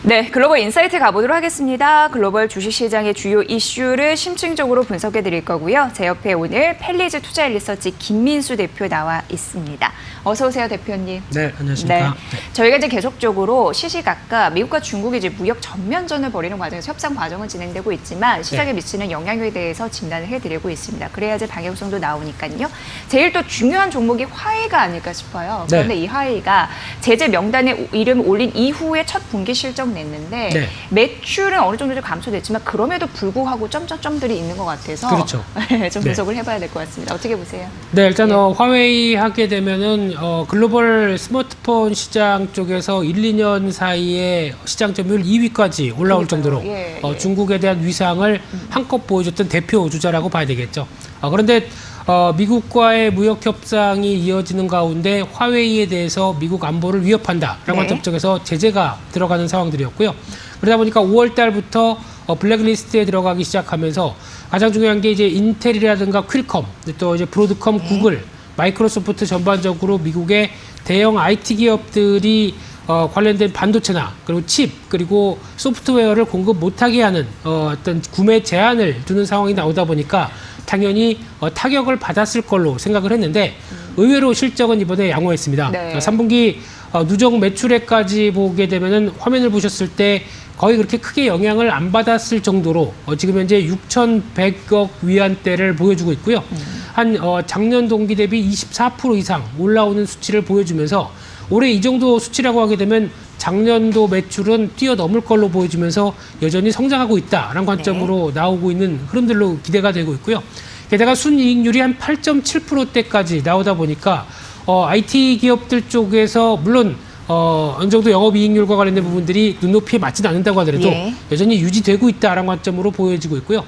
네, 글로벌 인사이트 가보도록 하겠습니다. 글로벌 주식시장의 주요 이슈를 심층적으로 분석해 드릴 거고요. 제 옆에 오늘 펠리즈 투자일리서치 김민수 대표 나와 있습니다. 어서 오세요, 대표님. 네, 안녕하십니까. 네. 저희가 이제 계속적으로 시시각각 미국과 중국이 이제 무역 전면전을 벌이는 과정에서 협상 과정은 진행되고 있지만 시장에 미치는 영향에 대해서 진단을 해드리고 있습니다. 그래야지 방향성도 나오니까요. 제일 또 중요한 종목이 화웨이가 아닐까 싶어요. 그런데 이 화웨이가 제재 명단에 이름 올린 이후에 첫 분기 실적 냈는데 매출은 어느 정도 좀 감소됐지만 그럼에도 불구하고 점점점들이 있는 것 같아서 그렇죠. 좀 분석을 해봐야 될 것 같습니다. 어떻게 보세요? 네, 일단 화웨이 하게 되면은 글로벌 스마트폰 시장 쪽에서 1, 2년 사이에 시장 점유율 2위까지 올라올 정도로 중국에 대한 위상을 한껏 보여줬던 대표 주자라고 봐야 되겠죠. 그런데 미국과의 무역 협상이 이어지는 가운데 화웨이에 대해서 미국 안보를 위협한다라고 하는 쪽에서 제재가 들어가는 상황들이었고요. 그러다 보니까 5월 달부터 블랙리스트에 들어가기 시작하면서 가장 중요한 게 이제 인텔이라든가 퀄컴, 또 이제 브로드컴, 구글, 마이크로소프트 전반적으로 미국의 대형 IT 기업들이 관련된 반도체나 그리고 칩 그리고 소프트웨어를 공급 못하게 하는 어떤 구매 제한을 두는 상황이 나오다 보니까 당연히 타격을 받았을 걸로 생각을 했는데 의외로 실적은 이번에 양호했습니다. 3분기 누적 매출액까지 보게 되면은 화면을 보셨을 때 거의 그렇게 크게 영향을 안 받았을 정도로 지금 현재 6,100억 위안대를 보여주고 있고요. 한 작년 동기 대비 24% 이상 올라오는 수치를 보여주면서 올해 이 정도 수치라고 하게 되면 작년도 매출은 뛰어넘을 걸로 보여주면서 여전히 성장하고 있다라는 관점으로 나오고 있는 흐름들로 기대가 되고 있고요. 게다가 순이익률이 한 8.7%대까지 나오다 보니까 IT 기업들 쪽에서 물론 어느 정도 영업이익률과 관련된 부분들이 눈높이에 맞지는 않는다고 하더라도 여전히 유지되고 있다라는 관점으로 보여지고 있고요.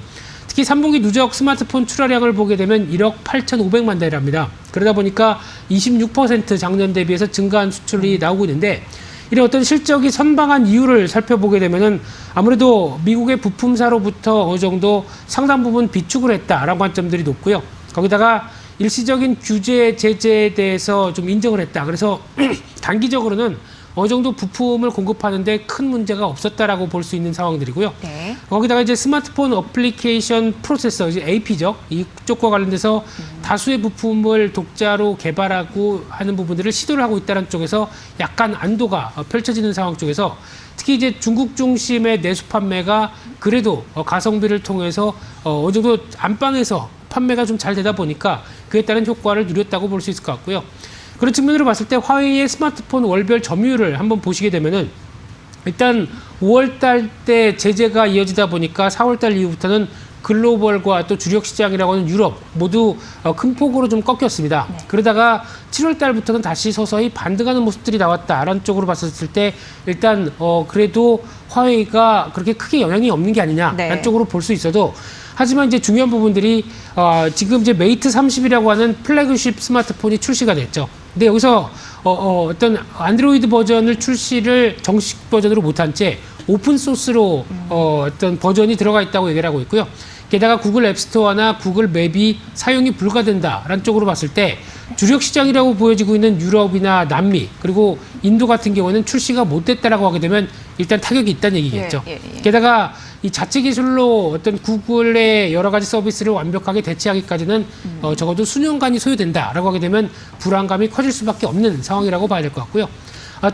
특히 3분기 누적 스마트폰 출하량을 보게 되면 1억 8,500만 대랍니다. 그러다 보니까 26% 작년 대비해서 증가한 수출이 나오고 있는데 이런 어떤 실적이 선방한 이유를 살펴보게 되면은 아무래도 미국의 부품사로부터 어느 정도 상당 부분 비축을 했다라는 관점들이 높고요. 거기다가 일시적인 규제 제재에 대해서 좀 인정을 했다. 그래서 단기적으로는 어느 정도 부품을 공급하는데 큰 문제가 없었다라고 볼 수 있는 상황들이고요. 거기다가 이제 스마트폰 어플리케이션 프로세서, 이제 AP죠. 이쪽과 관련돼서 다수의 부품을 독자로 개발하고 하는 부분들을 시도를 하고 있다는 쪽에서 약간 안도가 펼쳐지는 상황 쪽에서 특히 이제 중국 중심의 내수 판매가 그래도 가성비를 통해서 어느 정도 안방에서 판매가 좀 잘 되다 보니까 그에 따른 효과를 누렸다고 볼 수 있을 것 같고요. 그런 측면으로 봤을 때 화웨이의 스마트폰 월별 점유율을 한번 보시게 되면은 일단 5월 달 때 제재가 이어지다 보니까 4월 달 이후부터는 글로벌과 또 주력 시장이라고 하는 유럽 모두 큰 폭으로 좀 꺾였습니다. 그러다가 7월 달부터는 다시 서서히 반등하는 모습들이 나왔다라는 쪽으로 봤었을 때 일단 그래도 화웨이가 그렇게 크게 영향이 없는 게 아니냐라는 쪽으로 볼 수 있어도 하지만 이제 중요한 부분들이 지금 이제 메이트 30이라고 하는 플래그십 스마트폰이 출시가 됐죠. 근데 여기서 어떤 안드로이드 버전을 출시를 정식 버전으로 못한 채 오픈 소스로 어떤 버전이 들어가 있다고 얘기를 하고 있고요. 게다가 구글 앱스토어나 구글 맵이 사용이 불가된다라는 쪽으로 봤을 때 주력 시장이라고 보여지고 있는 유럽이나 남미 그리고 인도 같은 경우는 출시가 못 됐다라고 하게 되면 일단 타격이 있다는 얘기겠죠. 게다가 이 자체 기술로 어떤 구글의 여러 가지 서비스를 완벽하게 대체하기까지는 적어도 수년간이 소요된다라고 하게 되면 불안감이 커질 수밖에 없는 상황이라고 봐야 될 것 같고요.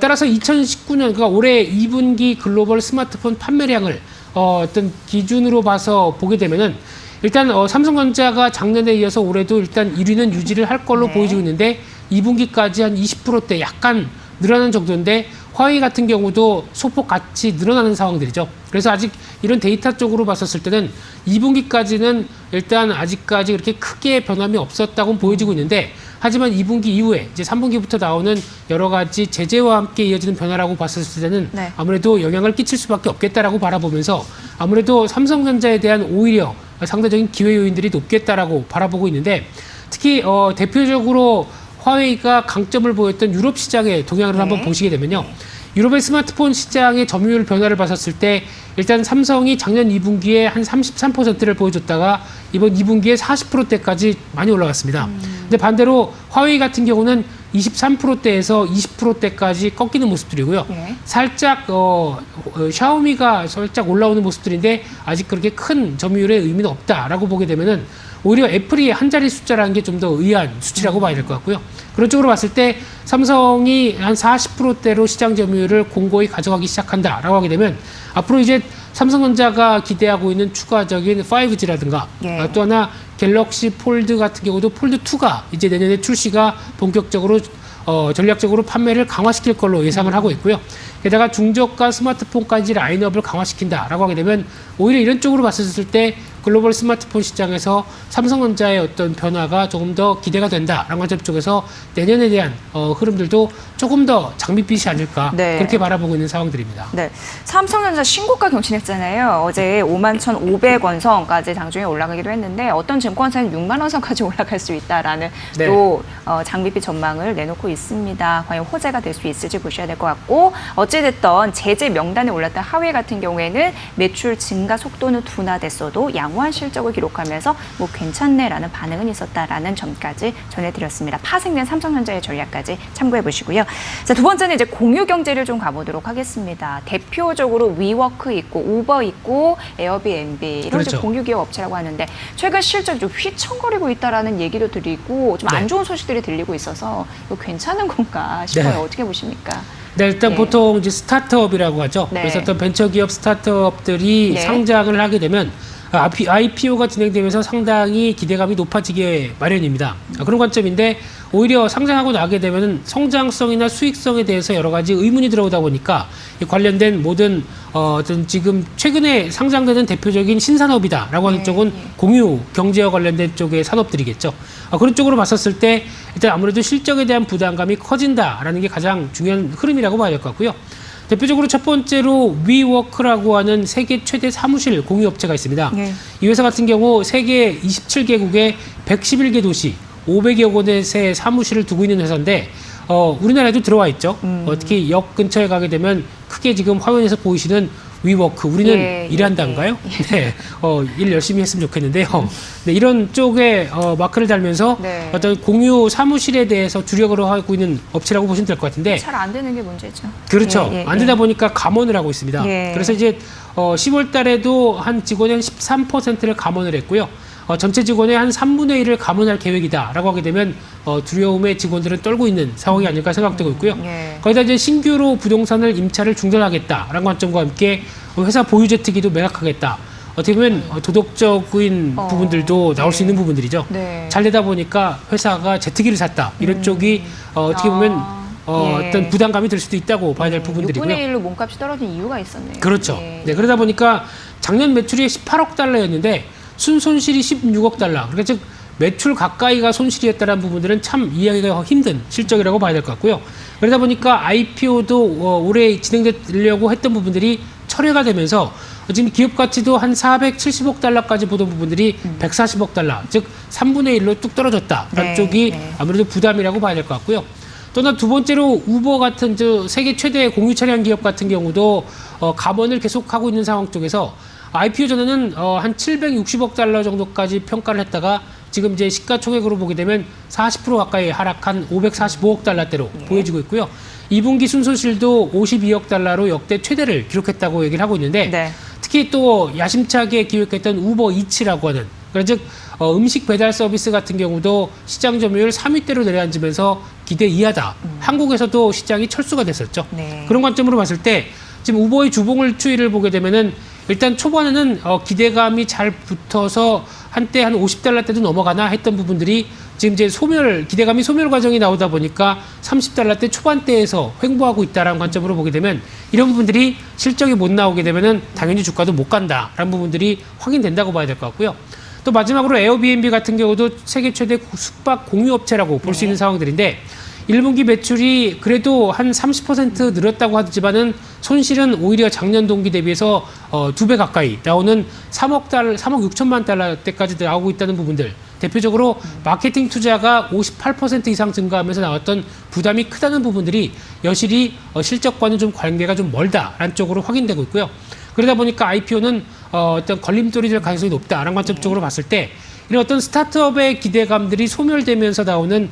따라서 2019년, 그러니까 올해 2분기 글로벌 스마트폰 판매량을 어떤 기준으로 봐서 보게 되면은 일단 삼성전자가 작년에 이어서 올해도 일단 1위는 유지를 할 걸로 보여지고 있는데 2분기까지 한 20%대 약간 늘어나는 정도인데 화웨이 같은 경우도 소폭 같이 늘어나는 상황들이죠. 그래서 아직 이런 데이터 쪽으로 봤었을 때는 2분기까지는 일단 아직까지 그렇게 크게 변함이 없었다고 보여지고 있는데 하지만 2분기 이후에 이제 3분기부터 나오는 여러 가지 제재와 함께 이어지는 변화라고 봤었을 때는 아무래도 영향을 끼칠 수밖에 없겠다라고 바라보면서 아무래도 삼성전자에 대한 오히려 상대적인 기회 요인들이 높겠다라고 바라보고 있는데 특히 대표적으로 화웨이가 강점을 보였던 유럽 시장의 동향을 한번 보시게 되면요. 유럽의 스마트폰 시장의 점유율 변화를 봤었을 때 일단 삼성이 작년 2분기에 한 33%를 보여줬다가 이번 2분기에 40%대까지 많이 올라갔습니다. 근데 반대로 화웨이 같은 경우는 23%대에서 20%대까지 꺾이는 모습들이고요. 예. 살짝 샤오미가 살짝 올라오는 모습들인데 아직 그렇게 큰 점유율에 의미는 없다라고 보게 되면은 오히려 애플이 한 자리 숫자라는 게 좀 더 의아한 수치라고 봐야 될 것 같고요. 그런 쪽으로 봤을 때 삼성이 한 40%대로 시장 점유율을 공고히 가져가기 시작한다라고 하게 되면 앞으로 이제 삼성전자가 기대하고 있는 추가적인 5G라든가 예. 또 하나 갤럭시 폴드 같은 경우도 폴드 2가 이제 내년에 출시가 본격적으로 전략적으로 판매를 강화시킬 걸로 예상을 하고 있고요. 게다가 중저가 스마트폰까지 라인업을 강화시킨다라고 하게 되면 오히려 이런 쪽으로 봤을 때 글로벌 스마트폰 시장에서 삼성전자의 어떤 변화가 조금 더 기대가 된다라는 관점 쪽에서 내년에 대한 흐름들도 조금 더 장밋빛이 아닐까 네. 그렇게 바라보고 있는 상황들입니다. 네, 삼성전자 신고가 경신했잖아요. 어제 51,500원 선까지 장중에 올라가기도 했는데 어떤 증권사는 6만 원 선까지 올라갈 수 있다라는 네. 또 장밋빛 전망을 내놓고 있습니다. 과연 호재가 될 수 있을지 보셔야 될 것 같고 어찌됐든 제재 명단에 올랐던 하웨이 같은 경우에는 매출 증가 속도는 둔화됐어도 양호한 실적을 기록하면서 뭐 괜찮네라는 반응은 있었다라는 점까지 전해드렸습니다. 파생된 삼성전자의 전략까지 참고해 보시고요. 자, 두 번째는 이제 공유 경제를 좀 가보도록 하겠습니다. 대표적으로 위워크 있고 우버 있고 에어비앤비 이런 그렇죠. 이제 공유 기업 업체라고 하는데 최근 실적이 좀 휘청거리고 있다라는 얘기도 드리고 좀 안 네. 좋은 소식들이 들리고 있어서 이거 괜찮은 건가 싶어요. 네. 어떻게 보십니까? 네, 일단 네. 보통 이제 스타트업이라고 하죠. 네. 그래서 어떤 벤처기업 스타트업들이 네. 상장을 하게 되면 IPO가 진행되면서 상당히 기대감이 높아지게 마련입니다. 그런 관점인데 오히려 상장하고 나게 되면 성장성이나 수익성에 대해서 여러 가지 의문이 들어오다 보니까 이 관련된 모든 어떤 지금 최근에 상장되는 대표적인 신산업이다라고 하는 네, 쪽은 네. 공유 경제와 관련된 쪽의 산업들이겠죠. 그런 쪽으로 봤었을 때 일단 아무래도 실적에 대한 부담감이 커진다라는 게 가장 중요한 흐름이라고 봐야 될 것 같고요. 대표적으로 첫 번째로 위워크라고 하는 세계 최대 사무실 공유업체가 있습니다. 네. 이 회사 같은 경우 세계 27개국에 111개 도시 500여 곳의 사무실을 두고 있는 회사인데 우리나라에도 들어와 있죠. 특히 역 근처에 가게 되면 크게 지금 화면에서 보이시는 위워크, 우리는 예, 일한다인가요? 예. 네, 일 열심히 했으면 좋겠는데요. 네, 이런 쪽에 마크를 달면서 네. 어떤 공유 사무실에 대해서 주력으로 하고 있는 업체라고 보시면 될 것 같은데 잘 안 되는 게 문제죠. 그렇죠. 예, 예, 안 되다 보니까 감원을 하고 있습니다. 예. 그래서 이제 10월 달에도 한 직원의 한 13%를 감원을 했고요. 전체 직원의 한 3분의 1을 감원할 계획이다라고 하게 되면 두려움에 직원들은 떨고 있는 상황이 아닐까 생각되고 있고요. 예. 거기다 이제 신규로 부동산을 임차를 중단하겠다라는 관점과 함께 회사 보유 재테기도 매각하겠다. 어떻게 보면 도덕적인 부분들도 나올 수 있는 부분들이죠. 네. 잘 되다 보니까 회사가 재테기를 샀다. 이런 쪽이 어떻게 보면 예. 어떤 부담감이 들 수도 있다고 봐야 될 부분들이고요. 6분의 1로 몸값이 떨어진 이유가 있었네요. 그렇죠. 예. 네, 그러다 보니까 작년 매출이 18억 달러였는데 순손실이 16억 달러. 그러니까 즉 매출 가까이가 손실이었다는 부분들은 참 이해하기가 힘든 실적이라고 봐야 될 것 같고요. 그러다 보니까 IPO도 올해 진행되려고 했던 부분들이 철회가 되면서 지금 기업 가치도 한 470억 달러까지 보던 부분들이 140억 달러, 즉 3분의 1로 뚝 떨어졌다라는 네, 쪽이 네. 아무래도 부담이라고 봐야 될 것 같고요. 또 하나 두 번째로 우버 같은 세계 최대 공유 차량 기업 같은 경우도 감원을 계속하고 있는 상황 쪽에서 IPO 전에는 한 760억 달러 정도까지 평가를 했다가 지금 이제 시가총액으로 보게 되면 40% 가까이 하락한 545억 달러대로 보여지고 있고요. 2분기 순손실도 52억 달러로 역대 최대를 기록했다고 얘기를 하고 있는데 네. 특히 또 야심차게 기획했던 우버 이츠라고 하는 즉 음식 배달 서비스 같은 경우도 시장 점유율 3위대로 내려앉으면서 기대 이하다. 한국에서도 시장이 철수가 됐었죠. 네. 그런 관점으로 봤을 때 지금 우버의 주봉을 추이를 보게 되면은 일단 초반에는 기대감이 잘 붙어서 한때 한 50달러대도 넘어가나 했던 부분들이 지금 이제 기대감이 소멸 과정이 나오다 보니까 30달러대 초반대에서 횡보하고 있다라는 관점으로 보게 되면 이런 부분들이 실적이 못 나오게 되면은 당연히 주가도 못 간다라는 부분들이 확인된다고 봐야 될 것 같고요. 또 마지막으로 에어비앤비 같은 경우도 세계 최대 숙박 공유업체라고 볼 수 있는 상황들인데 1분기 매출이 그래도 한 30% 늘었다고 하지만은 손실은 오히려 작년 동기 대비해서 2배 가까이 나오는 3억 6천만 달러대까지 나오고 있다는 부분들. 대표적으로 마케팅 투자가 58% 이상 증가하면서 나왔던 부담이 크다는 부분들이 여실히 실적과는 좀 관계가 좀 멀다라는 쪽으로 확인되고 있고요. 그러다 보니까 IPO는 어떤 걸림돌이 될 가능성이 높다라는 관점 쪽으로 봤을 때 이런 어떤 스타트업의 기대감들이 소멸되면서 나오는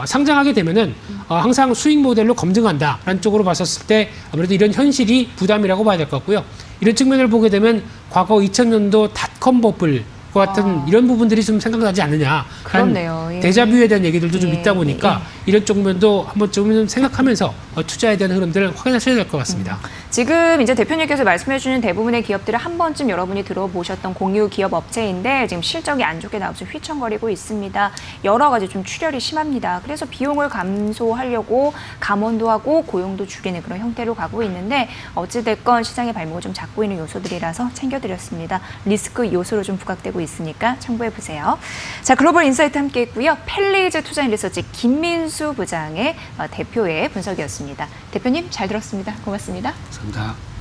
상장하게 되면은 항상 수익 모델로 검증한다라는 쪽으로 봤었을 때 아무래도 이런 현실이 부담이라고 봐야 될 것 같고요. 이런 측면을 보게 되면 과거 2000년도 닷컴 버블 같은 이런 부분들이 좀 생각나지 않느냐. 그렇네요. 예. 데자뷰에 대한 얘기들도 좀 예, 있다 보니까 이런 쪽면도 한번 좀 생각하면서 투자에 대한 흐름들을 확인하셔야 될 것 같습니다. 지금 이제 대표님께서 말씀해 주는 대부분의 기업들을 한 번쯤 여러분이 들어보셨던 공유 기업 업체인데 지금 실적이 안 좋게 나와서 휘청거리고 있습니다. 여러 가지 좀 출혈이 심합니다. 그래서 비용을 감소하려고 감원도 하고 고용도 줄이는 그런 형태로 가고 있는데 어찌됐건 시장의 발목을 좀 잡고 있는 요소들이라서 챙겨드렸습니다. 리스크 요소로 좀 부각되고 있으니까 참고해 보세요. 자, 글로벌 인사이트 함께 했고요. 펠리즈 투자인 리서치 김민수 부장의 대표의 분석이었습니다. 대표님 잘 들었습니다. 고맙습니다. 감사합니다.